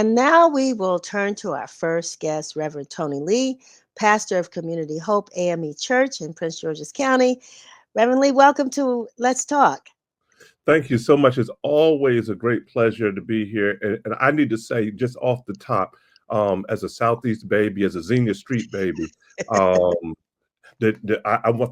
And now we will turn to our first guest, Reverend Tony Lee, pastor of Community Hope AME Church in Prince George's County. Reverend Lee, welcome to Let's Talk. Thank you so much. It's always a great pleasure to be here. And I need to say, just off the top, as a Southeast baby, as a Xenia Street baby, um,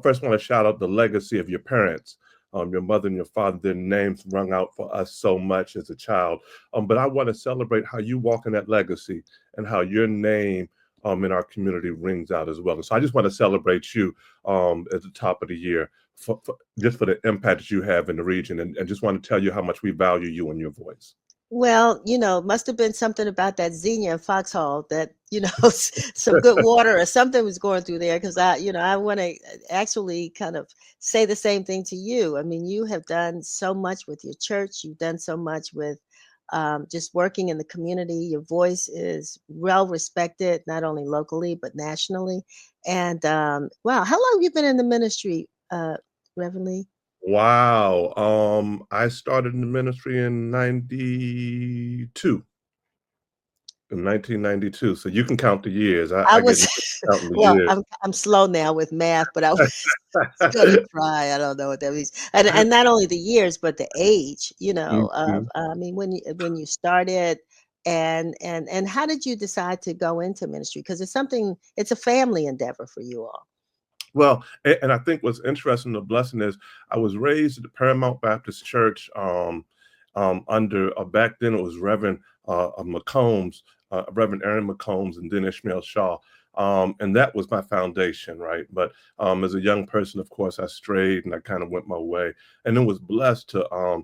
first want to shout out the legacy of your parents, your mother and your father. Their names rung out for us so much as a child. But I want to celebrate how you walk in that legacy and how your name in our community rings out as well. And so I just want to celebrate you at the top of the year just for the impact that you have in the region, and just want to tell you how much we value you and your voice. Well, must have been something about that Xenia and Foxhall that, some good water or something was going through there because I want to actually kind of say the same thing to you. I mean, you have done so much with your church. You've done so much with just working in the community. Your voice is well respected, not only locally, but nationally. And wow, how long have you been in the ministry, Reverend Lee? Wow. I started in the ministry in 1992. So you can count the years. I I get was counting the well, years. I'm slow now with math, but I was gonna try. I don't know what that means. And not only the years, but the age, of Mhm. I mean when you started and how did you decide to go into ministry? Because it's a family endeavor for you all. Well, and I think what's interesting, the blessing is I was raised at the Paramount Baptist Church under back then it was Reverend McCombs, Reverend Aaron McCombs, and then Ishmael Shaw. And that was my foundation, right? But as a young person, of course, I strayed and I kind of went my way, and then was blessed to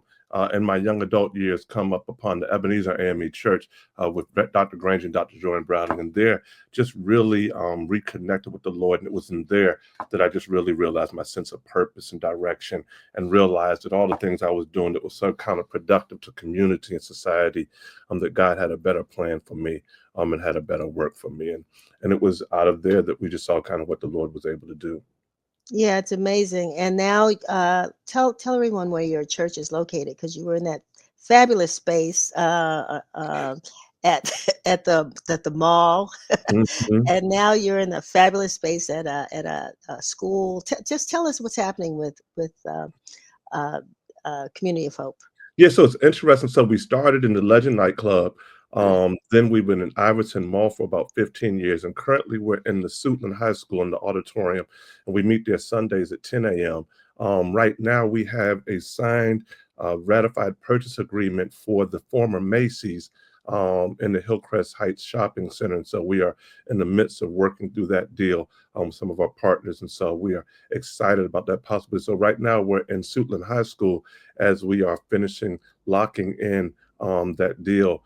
in my young adult years come up upon the Ebenezer AME Church with Dr. Granger and Dr. Jordan Browning, and there just really reconnected with the Lord. And it was in there that I just really realized my sense of purpose and direction, and realized that all the things I was doing that was so counterproductive to community and society, that God had a better plan for me, and had a better work for me. And it was out of there that we just saw kind of what the Lord was able to do. Yeah, it's amazing. And now, tell everyone where your church is located because you were in that fabulous space at at the mall, Mhm. and now you're in a fabulous space at a school. Just tell us what's happening with uh, Community of Hope. Yeah, so it's interesting. So we started in the Legend nightclub. Then we've been in Iverson Mall for about 15 years. And currently we're in the Suitland High School in the auditorium. And we meet there Sundays at 10 a.m. Right now we have a signed, ratified purchase agreement for the former Macy's in the Hillcrest Heights Shopping Center. And so we are in the midst of working through that deal, some of our partners. And so we are excited about that possibility. So right now we're in Suitland High School as we are finishing locking in that deal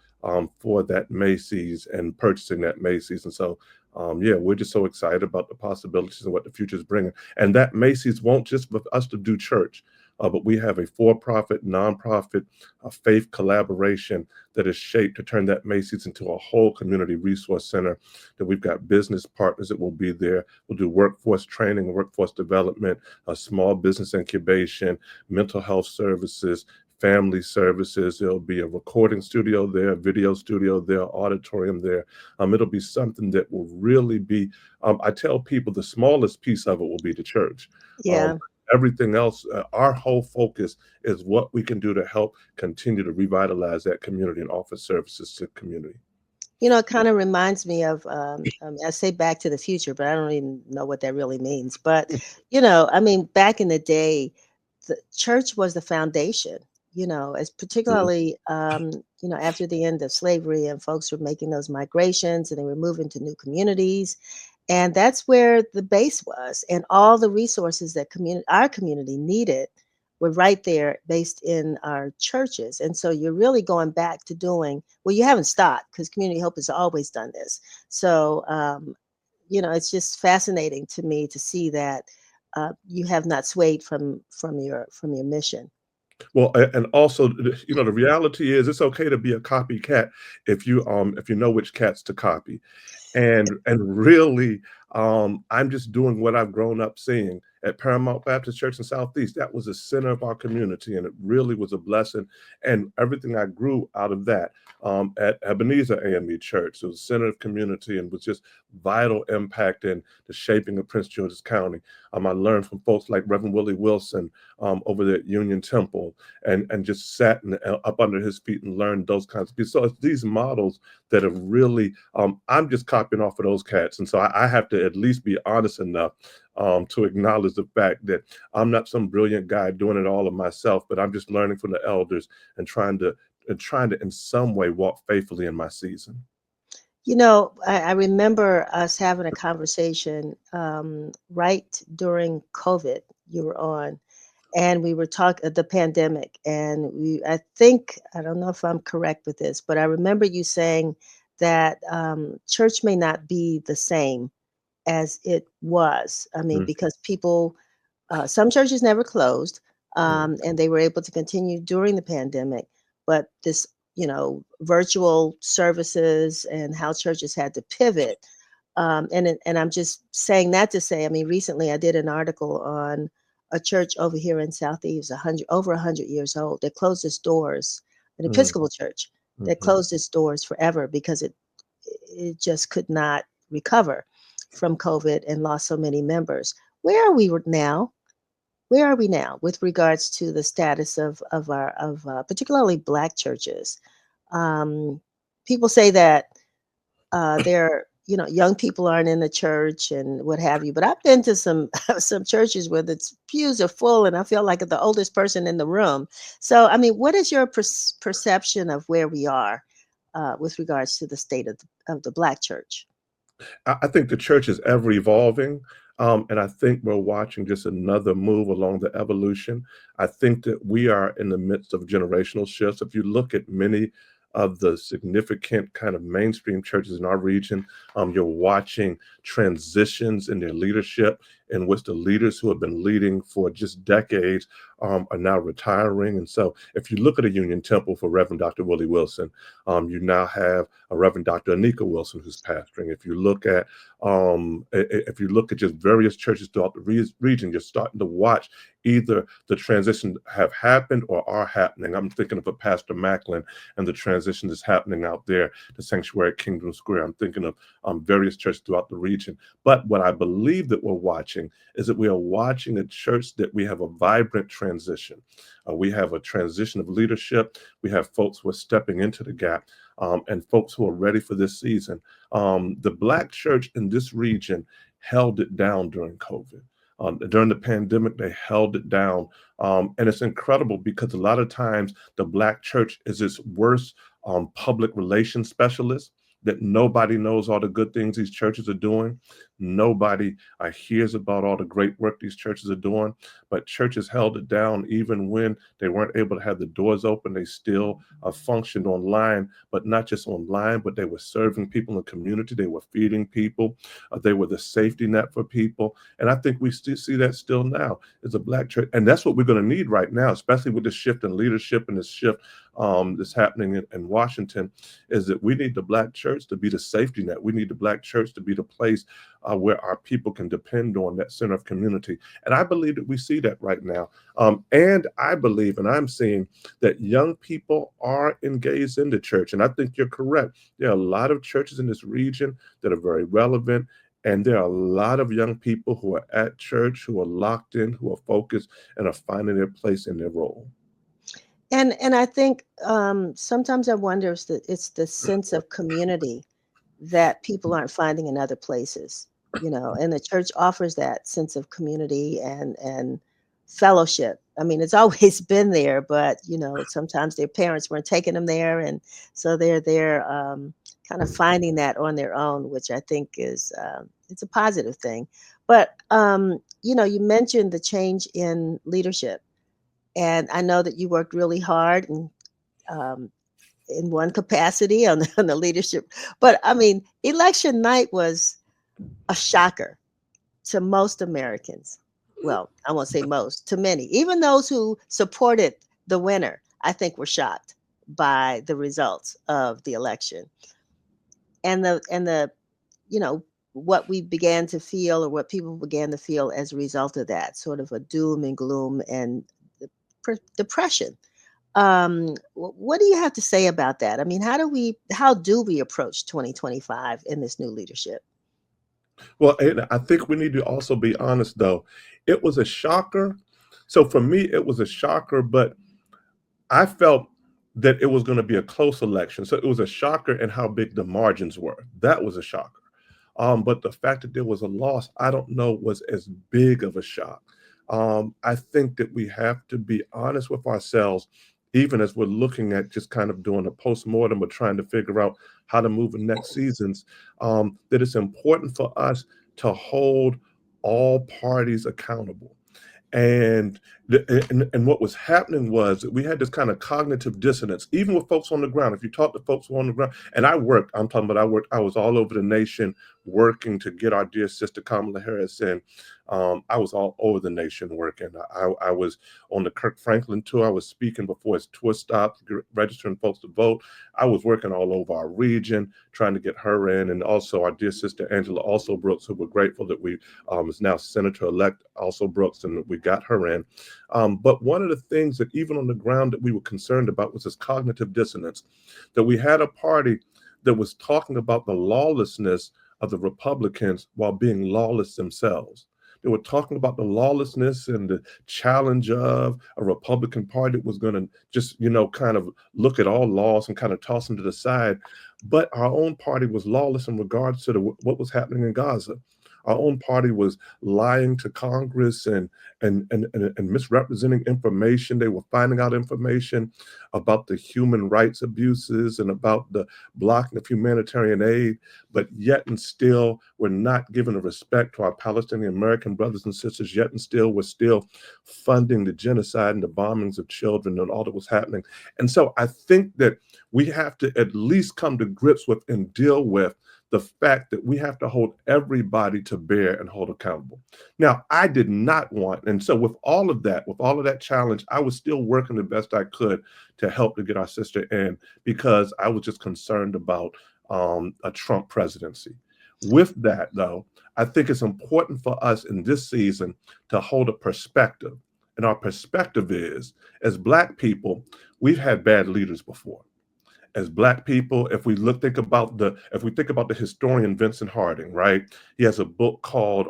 for that Macy's and purchasing that Macy's. And so, yeah, we're just so excited about the possibilities and what the future is bringing. And that Macy's won't just for us to do church, but we have a for-profit, nonprofit, faith collaboration that is shaped to turn that Macy's into a whole community resource center. That we've got business partners that will be there. We'll do workforce training, workforce development, small business incubation, mental health services, family services. There'll be a recording studio there, a video studio there, auditorium there. It'll be something that will really be, I tell people the smallest piece of it will be the church. Yeah. Everything else, our whole focus is what we can do to help continue to revitalize that community and offer services to the community. It kind of reminds me of, I say Back to the Future, but I don't even know what that really means. But, I mean, back in the day, the church was the foundation, as Mhm. particularly, after the end of slavery and folks were making those migrations and they were moving to new communities. And that's where the base was. And all the resources that our community needed were right there based in our churches. And so you're really going back to doing, well, you haven't stopped because Community Hope has always done this. So, it's just fascinating to me to see that you have not swayed from your mission. Well, and also, the reality is it's okay to be a copycat if you know which cats to copy. And really, I'm just doing what I've grown up seeing at Paramount Baptist Church in Southeast. That was the center of our community, and it really was a blessing. And everything I grew out of that at Ebenezer AME Church, it was a center of community and was just vital impact in the shaping of Prince George's County. I learned from folks like Reverend Willie Wilson over there at Union Temple, and just sat up under his feet and learned those kinds of things. So it's these models that have really, I'm just copying off of those cats. And so I have to at least be honest enough to acknowledge the fact that I'm not some brilliant guy doing it all of myself, but I'm just learning from the elders and trying to in some way walk faithfully in my season. I remember us having a conversation right during COVID. You were on, and we were talking the pandemic, and I think, I don't know if I'm correct with this, but I remember you saying that church may not be the same as it was. I mean, Mm, because people, some churches never closed, mm, and they were able to continue during the pandemic. But this, virtual services and how churches had to pivot. And I'm just saying that to say, I mean, recently I did an article on a church over here in Southeast, over 100 years old, that closed its doors, an mm, Episcopal church that mhm. closed its doors forever because it just could not recover from COVID and lost so many members. Where are we now? Where are we now with regards to the status of our of particularly Black churches? Um, People say that they're, young people aren't in the church and what have you. But I've been to some some churches where the pews are full, and I feel like the oldest person in the room. So, I mean, what is your perception of where we are with regards to the state of the Black church? I think the church is ever evolving. And I think we're watching just another move along the evolution. I think that we are in the midst of generational shifts. If you look at many of the significant kind of mainstream churches in our region, you're watching transitions in their leadership, in which the leaders who have been leading for just decades are now retiring. And so, if you look at a Union Temple for Reverend Dr. Willie Wilson, you now have a Reverend Dr. Anika Wilson who's pastoring. If you look at just various churches throughout the region, you're starting to watch either the transition have happened or are happening. I'm thinking of a Pastor Macklin and the transition that's happening out there, the sanctuary at Kingdom Square. I'm thinking of various churches throughout the region. But what I believe that we're watching is that we are watching a church that we have a vibrant transition. We have a transition of leadership. We have folks who are stepping into the gap, and folks who are ready for this season. The Black church in this region held it down during COVID. During the pandemic, they held it down. And it's incredible because a lot of times the Black church is its worst public relations specialist. That nobody knows all the good things these churches are doing. Nobody hears about all the great work these churches are doing. But churches held it down even when they weren't able to have the doors open. They still functioned online, but not just online, but they were serving people in the community. They were feeding people. They were the safety net for people. And I think we still see that still now is a Black church. And that's what we're going to need right now, especially with the shift in leadership and this shift that's happening in Washington, is that we need the Black church to be the safety net. We need the Black church to be the place where our people can depend on, that center of community. And I believe that we see that right now. And I believe, and I'm seeing that young people are engaged in the church. And I think you're correct. There are a lot of churches in this region that are very relevant. And there are a lot of young people who are at church, who are locked in, who are focused, and are finding their place in their role. And I think sometimes I wonder if it's the sense of community that people aren't finding in other places, and the church offers that sense of community and fellowship. I mean, it's always been there, but sometimes their parents weren't taking them there, and so they're there, kind of finding that on their own, which I think is it's a positive thing. But you mentioned the change in leadership, and I know that you worked really hard and um, in one capacity on on the leadership. But I mean, election night was a shocker to most Americans. Well, I won't say most, to many. Even those who supported the winner, I think were shocked by the results of the election. And the you know, what we began to feel, or what people began to feel as a result of that, sort of a doom and gloom and depression. What do you have to say about that? I mean, how do we approach 2025 in this new leadership? Well, and I think we need to also be honest, though. It was a shocker. So for me, it was a shocker, but I felt that it was going to be a close election. So it was a shocker in how big the margins were. That was a shocker. But the fact that there was a loss, I don't know, was as big of a shock. I think that we have to be honest with ourselves, even as we're looking at just kind of doing a postmortem or trying to figure out how to move in next seasons, that it's important for us to hold all parties accountable. And what was happening was that we had this kind of cognitive dissonance, even with folks on the ground. If you talk to folks who were on the ground, and I worked, I'm talking about I worked, I was all over the nation working to get our dear sister Kamala Harris in. I was all over the nation working. I was on the Kirk Franklin tour. I was speaking before his tour stopped, registering folks to vote. I was working all over our region, trying to get her in, and also our dear sister Angela Also Brooks, who we're grateful that we is now Senator-elect Also Brooks, and we got her in. But one of the things that even on the ground that we were concerned about was this cognitive dissonance, that we had a party that was talking about the lawlessness of the Republicans while being lawless themselves. They were talking about the lawlessness and the challenge of a Republican Party that was going to just, kind of look at all laws and kind of toss them to the side. But our own party was lawless in regards to what was happening in Gaza. Our own party was lying to Congress and misrepresenting information. They were finding out information about the human rights abuses and about the blocking of humanitarian aid, but yet and still we're not giving the respect to our Palestinian American brothers and sisters. Yet and still we're still funding the genocide and the bombings of children and all that was happening. And so I think that we have to at least come to grips with and deal with the fact that we have to hold everybody to bear and hold accountable. Now, I did not want, and so with all of that challenge, I was still working the best I could to help to get our sister in because I was just concerned about a Trump presidency. With that, though, I think it's important for us in this season to hold a perspective. And our perspective is, as Black people, we've had bad leaders before. As Black people, if we think about the historian Vincent Harding, right? He has a book called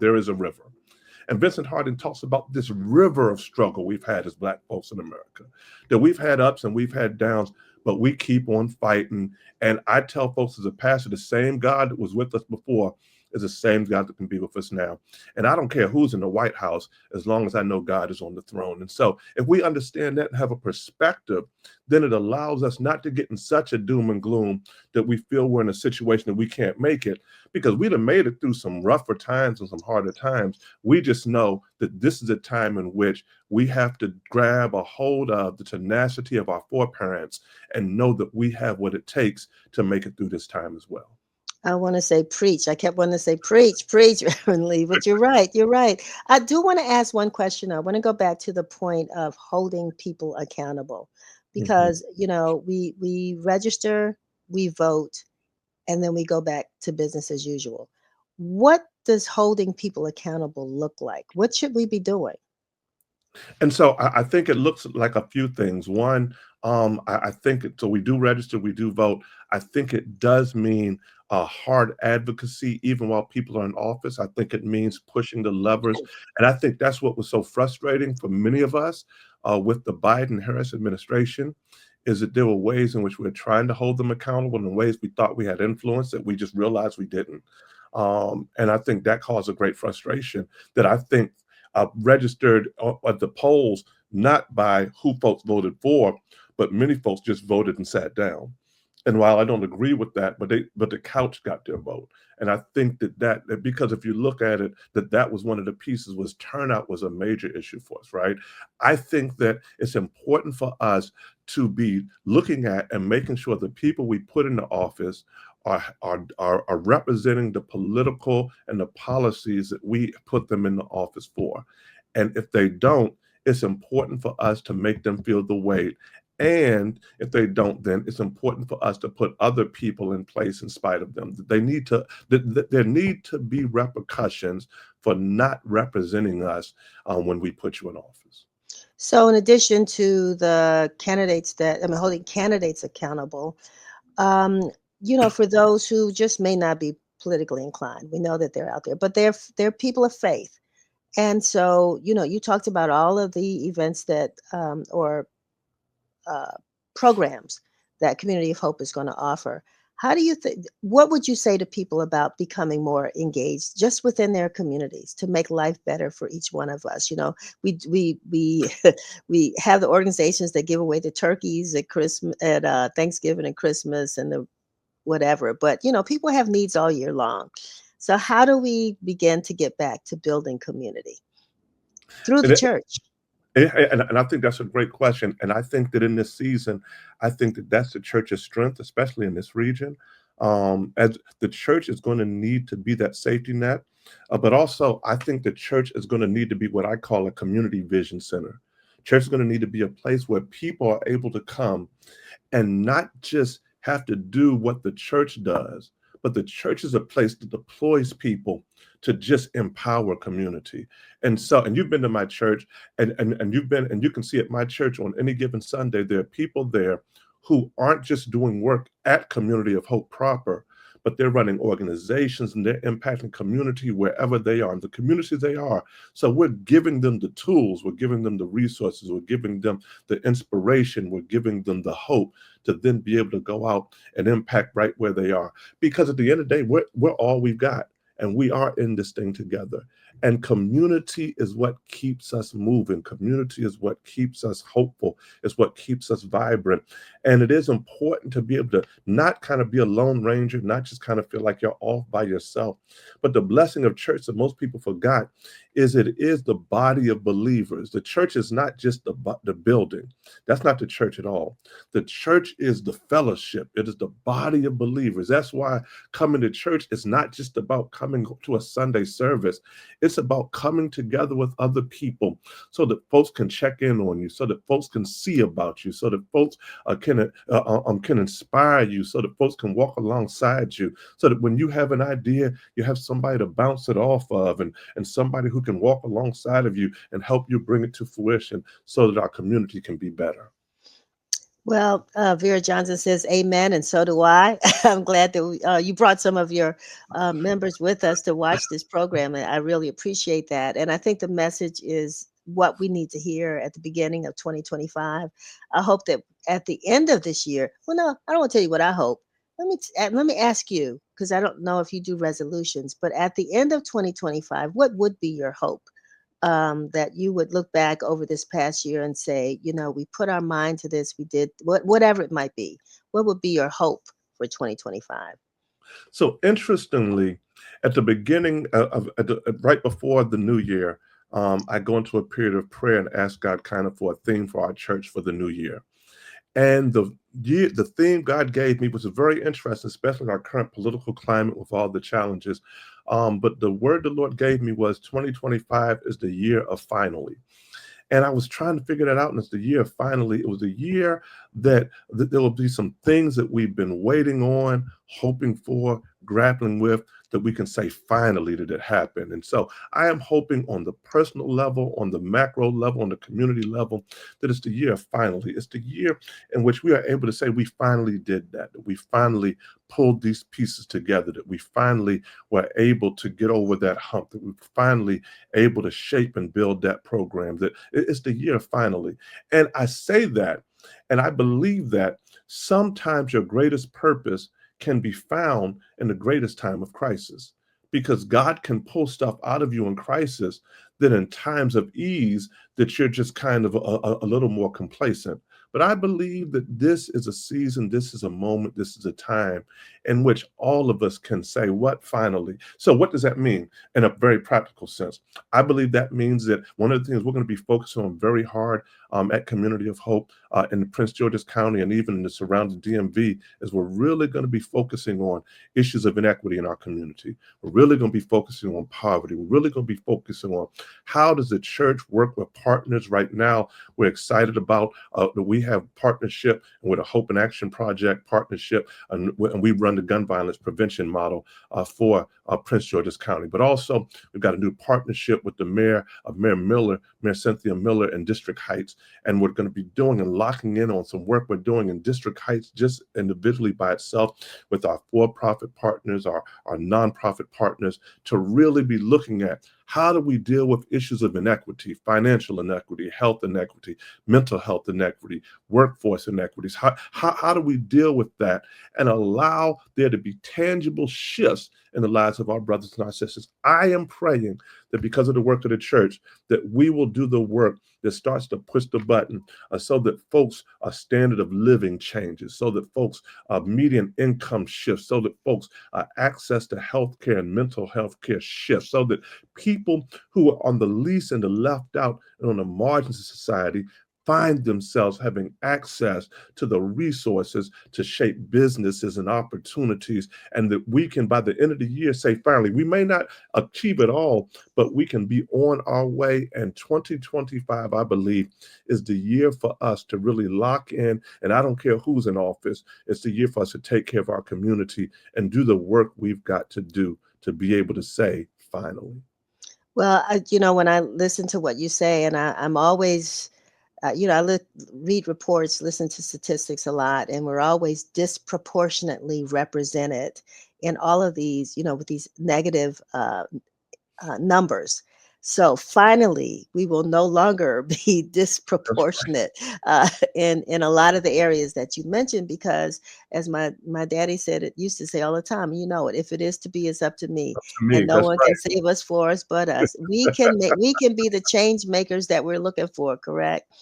There Is a River. And Vincent Harding talks about this river of struggle we've had as Black folks in America, that we've had ups and we've had downs, but we keep on fighting. And I tell folks as a pastor, the same God that was with us before is the same God that can be with us now. And I don't care who's in the White House, as long as I know God is on the throne. And so if we understand that and have a perspective, then it allows us not to get in such a doom and gloom that we feel we're in a situation that we can't make it, because we'd have made it through some rougher times and some harder times. We just know that this is a time in which we have to grab a hold of the tenacity of our foreparents and know that we have what it takes to make it through this time as well. I want to say preach. I kept wanting to say preach, preach, Reverend Lee, but you're right. You're right. I do want to ask one question. I want to go back to the point of holding people accountable, Mhm. because we register, we vote, and then we go back to business as usual. What does holding people accountable look like? What should we be doing? And so I think it looks like a few things. One, I think so. We do register, we do vote. I think it does mean hard advocacy, even while people are in office. I think it means pushing the levers, and I think that's what was so frustrating for many of us with the Biden-Harris administration, is that there were ways in which we were trying to hold them accountable, and ways we thought we had influence that we just realized we didn't. And I think that caused a great frustration that I think registered at the polls, not by who folks voted for, but many folks just voted and sat down. And while I don't agree with that, but the couch got their vote. And I think that because if you look at it, that was one of the pieces, was turnout was a major issue for us, right? I think that it's important for us to be looking at and making sure the people we put into office are representing the political and the policies that we put them in the office for. And if they don't, it's important for us to make them feel the weight And if they don't, then it's important for us to put other people in place in spite of them. They need to, there need to be repercussions for not representing us when we put you in office. So, in addition to the candidates that, I mean, holding candidates accountable, um, for those who just may not be politically inclined, we know that they're out there, but they're people of faith. And so, you talked about all of the events that, or uh, programs that Community of Hope is going to offer. How do you think? What would you say to people about becoming more engaged just within their communities to make life better for each one of us? We we have the organizations that give away the turkeys at Christmas, at Thanksgiving and Christmas, and the whatever. But people have needs all year long. So how do we begin to get back to building community through the And church? And I think that's a great question. And I think that in this season, I think that that's the church's strength, especially in this region. As the church is going to need to be that safety net, but also I think the church is going to need to be what I call a community vision center. Church is going to need to be a place where people are able to come and not just have to do what the church does, but the church is a place that deploys people to just empower community. And you've been to my church, and you've been, and you can see at my church on any given Sunday, there are people there who aren't just doing work at Community of Hope proper, but they're running organizations and they're impacting community wherever they are, in the community they are. So we're giving them the tools, we're giving them the resources, we're giving them the inspiration, we're giving them the hope to then be able to go out and impact right where they are. Because at the end of the day, we're all we've got. And we are in this thing together. And community is what keeps us moving. Community is what keeps us hopeful. It's what keeps us vibrant. And it is important to be able to not kind of be a lone ranger, not just kind of feel like you're off by yourself. But the blessing of church that most people forgot is it is the body of believers. The church is not just the building. That's not the church at all. The church is the fellowship. It is the body of believers. That's why coming to church is not just about coming to a Sunday service. It's about coming together with other people so that folks can check in on you, so that folks can see about you, so that folks can inspire you, so that folks can walk alongside you, so that when you have an idea, you have somebody to bounce it off of, and somebody who can walk alongside of you and help you bring it to fruition so that our community can be better. Well, Vera Johnson says amen, and so do I. I'm glad that you brought some of your members with us to watch this program, and I really appreciate that. And I think the message is what we need to hear at the beginning of 2025. I hope that at the end of this year, well, no, I don't want to tell you what I hope. Let me ask you, because I don't know if you do resolutions, but at the end of 2025, what would be your hope? That you would look back over this past year and say, we put our mind to this, we did whatever it might be. What would be your hope for 2025? So interestingly, at the beginning right before the new year, I go into a period of prayer and ask God kind of for a theme for our church for the new year. And the theme God gave me was very interesting, especially in our current political climate with all the challenges. But the word the Lord gave me was 2025 is the year of finally. And I was trying to figure that out. And it's the year of finally. It was the year that there will be some things that we've been waiting on, hoping for, grappling with, that we can say finally that it happened. And so I am hoping on the personal level, on the macro level, on the community level, that it's the year of finally. It's the year in which we are able to say we finally did that we finally pulled these pieces together, that we finally were able to get over that hump, that we finally able to shape and build that program, that it's the year of finally. And I say that, and I believe that sometimes your greatest purpose can be found in the greatest time of crisis, because God can pull stuff out of you in crisis that in times of ease that you're just kind of a little more complacent. But I believe that this is a season, this is a moment, this is a time in which all of us can say, what finally? So what does that mean in a very practical sense? I believe that means that one of the things we're going to be focusing on very hard at Community of Hope in Prince George's County and even in the surrounding DMV is we're really going to be focusing on issues of inequity in our community. We're really going to be focusing on poverty. We're really going to be focusing on how does the church work with partners right now. We're excited about that we have partnership with a Hope and Action Project partnership, and we run the gun violence prevention model for Prince George's County. But also, we've got a new partnership with the mayor of Mayor Cynthia Miller in District Heights, and we're going to be doing and locking in on some work we're doing in District Heights just individually by itself with our for-profit partners, our nonprofit partners, to really be looking at how do we deal with issues of inequity, financial inequity, health inequity, mental health inequity, workforce inequities. How do we deal with that and allow there to be tangible shifts in the lives of our brothers and our sisters? I am praying that because of the work of the church, that we will do the work that starts to push the button so that folks' standard of living changes, so that folks' median income shifts, so that folks' access to health care and mental health care shifts, so that people who are on the least and the left out and on the margins of society find themselves having access to the resources to shape businesses and opportunities, and that we can, by the end of the year, say, finally, we may not achieve it all, but we can be on our way. And 2025, I believe, is the year for us to really lock in, and I don't care who's in office, it's the year for us to take care of our community and do the work we've got to do to be able to say, finally. Well, when I listen to what you say, and I'm always, read reports, listen to statistics a lot, and we're always disproportionately represented in all of these, with these negative numbers. So finally, we will no longer be That's disproportionate in a lot of the areas that you mentioned, because as my daddy said, it used to say all the time, if it is to be, it's up to me, up to me. and no That's one can right. save us for us but us. We can be the change makers that we're looking for. Correct.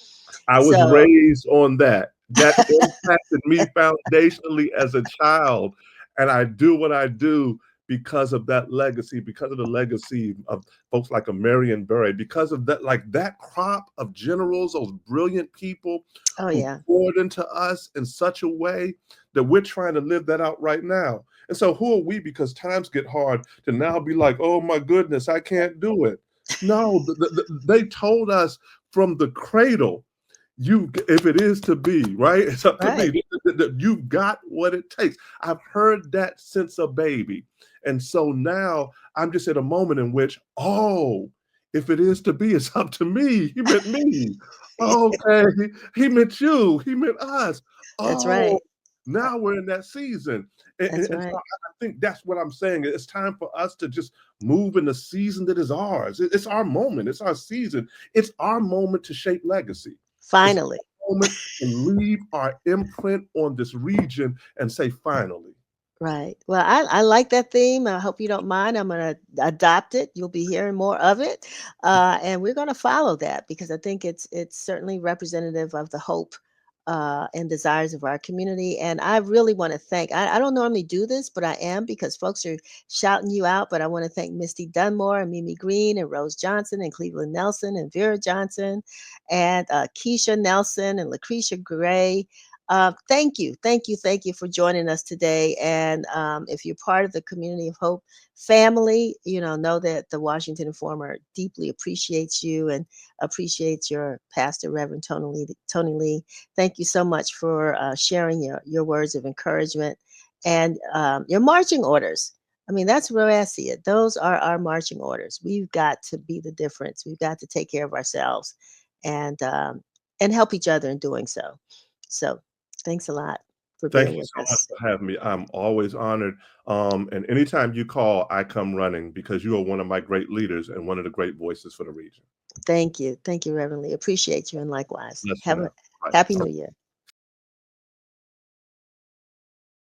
I was So, raised on that. That impacted me foundationally as a child. And I do what I do because of that legacy, because of the legacy of folks like a Marion Barry, because of that, like that crop of generals, those brilliant people oh who yeah, poured into us in such a way that we're trying to live that out right now. And so who are we, because times get hard, to now be like, oh my goodness, I can't do it. No, they told us from the cradle, you, if it is to be, right, it's up to right. me. You've got what it takes. I've heard that since a baby. And so now I'm just at a moment in which, oh, if it is to be, it's up to me. He meant me. Okay. He meant you. He meant us. That's Oh, right. Uh, now we're in that season. That's And so right. I think that's what I'm saying. It's time for us to just move in the season that is ours. It's our moment. It's our season. It's our moment to shape legacy. It's Finally. our moment to leave our imprint on this region and say, finally. Right. Well, I like that theme. I hope you don't mind. I'm going to adopt it. You'll be hearing more of it, and we're going to follow that, because I think it's certainly representative of the hope and desires of our community. And I really want to thank. I don't normally do this, but I am, because folks are shouting you out. But I want to thank Misty Dunmore and Mimi Green and Rose Johnson and Cleveland Nelson and Vera Johnson and Keisha Nelson and Lucretia Gray. Thank you, thank you, thank you for joining us today. And if you're part of the Community of Hope family, know that the Washington Informer deeply appreciates you and appreciates your pastor, Reverend Tony Lee. Tony Lee, thank you so much for sharing your words of encouragement and your marching orders. I mean, that's where I see it. Those are our marching orders. We've got to be the difference. We've got to take care of ourselves and um, and help each other in doing so. So, thanks a lot for Thank being you with so much us. for having me. I'm always honored. And anytime you call, I come running because you are one of my great leaders and one of the great voices for the region. Thank you. Thank you, Reverend Lee. Appreciate you. And likewise. Bless you Have a now. Bye. happy new year.